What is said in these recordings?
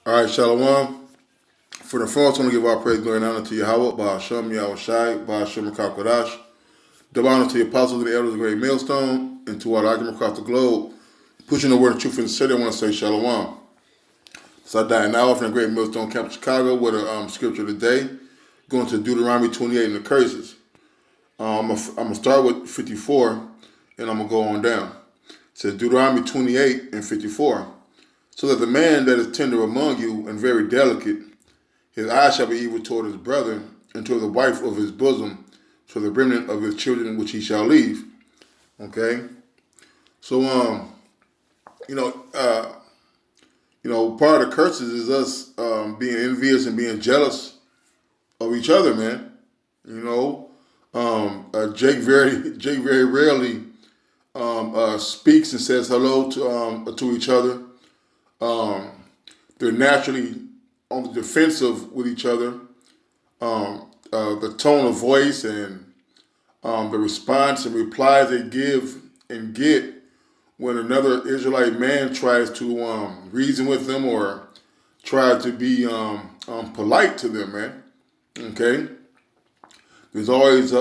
All right, Shalom. For the first, I want to give our praise, glory, and honor to Yahweh, Bahashem, Yahweh Shai, Bahashem, Kakodash. Double honor to the apostles and the elders of the great millstone, and to all the argument across the globe, pushing the word of truth in the city. I want to say Shalom. So I died now from the great millstone camp of Chicago with a scripture today, going to Deuteronomy 28 and the curses. I'm going to start with 54, and I'm going to go on down. It says Deuteronomy 28 and 54. So that the man that is tender among you and very delicate, his eye shall be evil toward his brother, and toward the wife of his bosom, toward the remnant of his children which he shall leave. Okay? So you know, uh, part of the curses is us being envious and being jealous of each other, man. You know, Jake very rarely speaks and says hello to each other. Um, they're naturally on the defensive with each other. The tone of voice and the response and replies they give and get when another Israelite man tries to reason with them or try to be polite to them, man. Okay, there's always a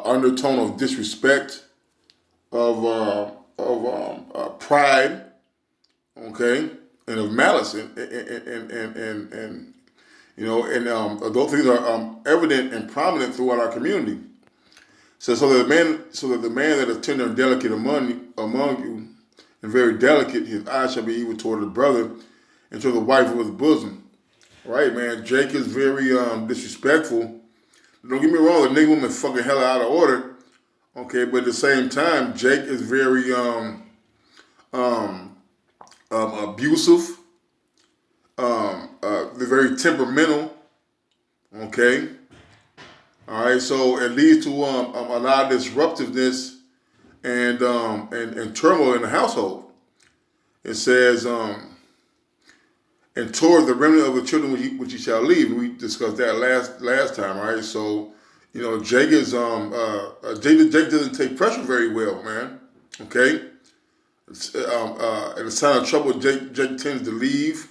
undertone of disrespect, of pride, okay, and of malice, and those things are evident and prominent throughout our community. So that the man that is tender and delicate among you, and very delicate, his eyes shall be evil toward the brother, and toward the wife of his bosom. Right, man. Jake is very disrespectful. Don't get me wrong, the nigga woman is fucking hella out of order. Okay, but at the same time, Jake is very abusive. They're very temperamental. Okay. All right. So it leads to a lot of disruptiveness and turmoil in the household. It says, and toward the remnant of the children which he shall leave. We discussed that last time, right? So, Jake is Jake doesn't take pressure very well, man. Okay. At a sign of trouble, Jake tends to leave.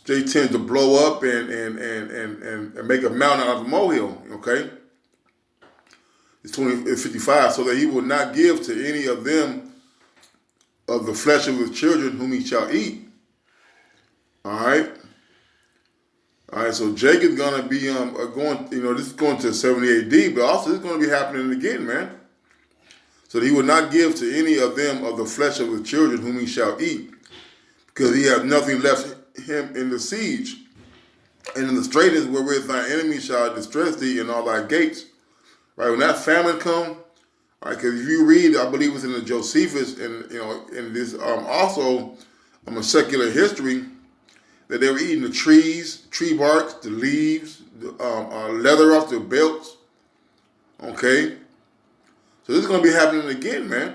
Jake tends to blow up and make a mountain out of a molehill. Okay. It's 55, so that he will not give to any of them of the flesh of his children whom he shall eat. All right. All right, so Jake is gonna be going. This is going to 70 A.D., but also this is going to be happening again, man. So that he will not give to any of them of the flesh of his children whom he shall eat, because he has nothing left him in the siege, and in the straitness wherewith thy enemy shall distress thee in all thy gates. Right, when that famine come, all right, because if you read, I believe it's in the Josephus, and in this also a secular history, that they were eating the trees, tree barks, the leaves, the leather off their belts. Okay, so this is going to be happening again, man.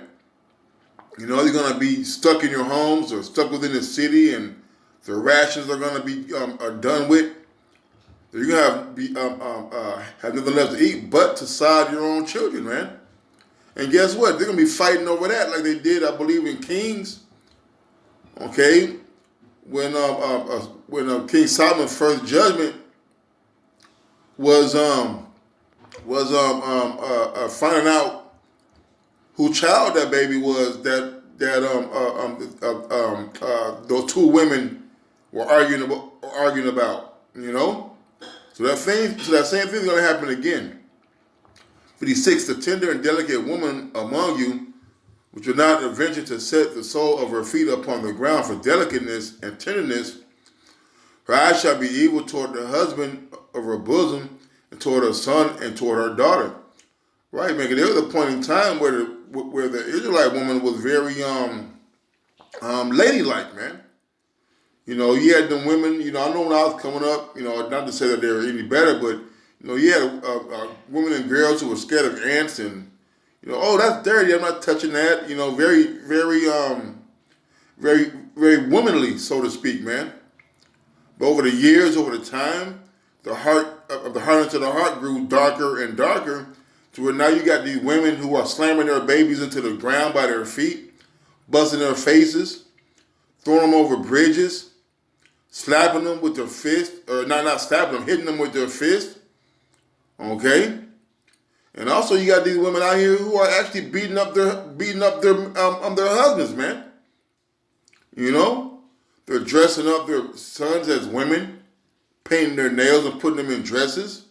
They're going to be stuck in your homes or stuck within the city, and the rations are going to be are done with. You're going to have nothing left to eat but to side your own children, man. And guess what? They're going to be fighting over that like they did, I believe, in Kings. Okay, when King Solomon's first judgment was finding out who child that baby was those two women were arguing about. So that same thing is going to happen again. 56, the tender and delicate woman among you, which will not venture to set the sole of her feet upon the ground for delicateness and tenderness, her eyes shall be evil toward the husband of her bosom, and toward her son, and toward her daughter. Right, man. There was a point in time where the Israelite woman was very ladylike, man. You had them women. I know when I was coming up. Not to say that they were any better, but you had women and girls who were scared of ants and oh, that's dirty. I'm not touching that. Very, very, very, very womanly, so to speak, man. But over the years, over the time, the hardness of the heart grew darker and darker, to where now you got these women who are slamming their babies into the ground by their feet, busting their faces. throwing them over bridges, slapping them with their fist, or not slapping them, hitting them with their fist. Okay? And also you got these women out here who are actually beating up their husbands, man. You know? They're dressing up their sons as women, painting their nails and putting them in dresses.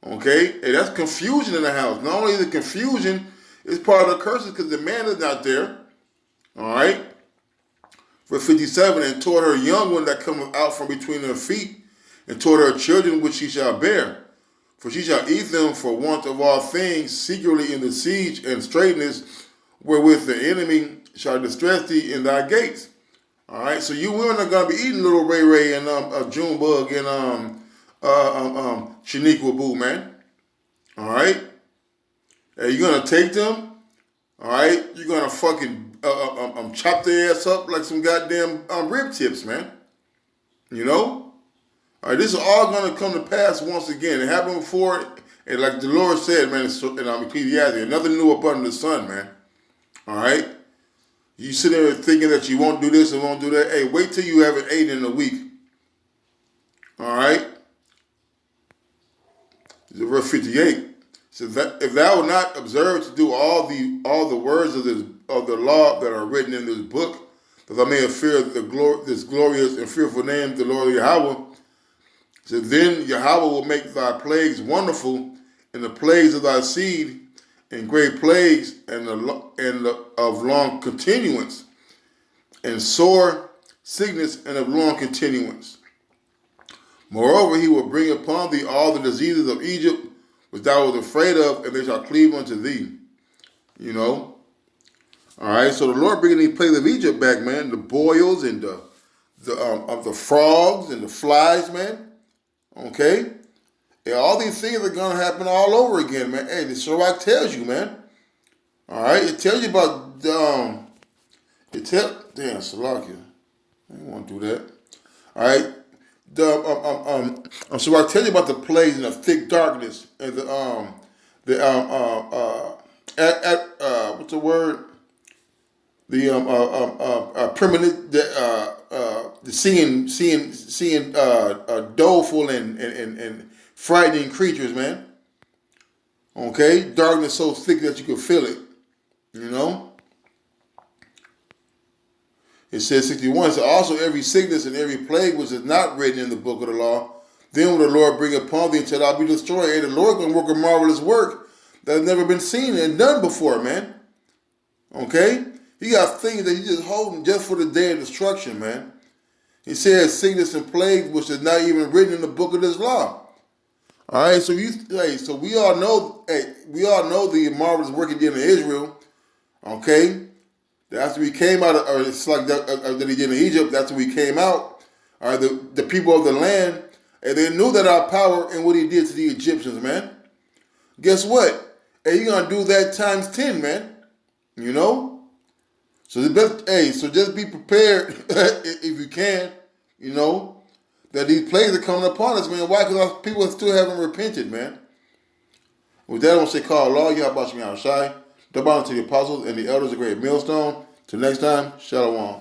Okay? Hey, that's confusion in the house. Not only is it confusion, it's part of the curses because the man is not there. Alright? Verse 57, and toward her young one that cometh out from between her feet, and toward her children which she shall bear. For she shall eat them for want of all things, secretly in the siege and straitness, wherewith the enemy shall distress thee in thy gates. All right, so you women are gonna be eating little Ray Ray and Junebug and Shaniqua Boo, man. All right, hey, you're gonna take them. All right, you're gonna fucking chop their ass up like some goddamn rib tips, man. You know. All right, this is all going to come to pass once again. It happened before, and like the Lord said, man, in Ecclesiastes, nothing new up under the sun, man. All right? You sit there thinking that you won't do this and won't do that. Hey, wait till you have an 8 in a week. All right? Verse 58. It says that if thou wilt not observe to do all the words of the law that are written in this book, that thou mayest fear this glorious and fearful name, the Lord Yahweh. So then Yahweh will make thy plagues wonderful, and the plagues of thy seed, and great plagues, and of long continuance, and sore sickness, and of long continuance. Moreover, he will bring upon thee all the diseases of Egypt, which thou wast afraid of, and they shall cleave unto thee. You know? All right, so the Lord bringing these plagues of Egypt back, man. The boils and the frogs and the flies, man. Okay? And all these things are going to happen all over again, man. Hey, the Sirach tells you, man. All right? It tells you about, damn, Salakia. I don't want to do that. All right? Sirach tells you about the plagues and the thick darkness and what's the word? The permanent, the seeing doleful and frightening creatures, man. Okay, darkness so thick that you can feel it. You know. It says 61. So also every sickness and every plague which is not written in the book of the law, then will the Lord bring upon thee until thou be destroyed. And the Lord gonna work a marvelous work that has never been seen and done before, man. Okay. He got things that he's just holding just for the day of destruction, man. He says sickness and plague, which is not even written in the book of this law. All right, so we all know, the marvelous work he did in Israel. Okay, after we came out, or it's like that he did in Egypt. That's when we came out. All right, the people of the land, and they knew that our power and what he did to the Egyptians, man. Guess what? Hey, you're gonna do that times 10, man. You know. So just be prepared if you can, you know, that these plagues are coming upon us, man. Why? Because people still haven't repented, man. With that, I want to say, call Allah, Yahweh Shai, the bottom to the apostles and the elders of Great Millstone. Till next time, Shalom.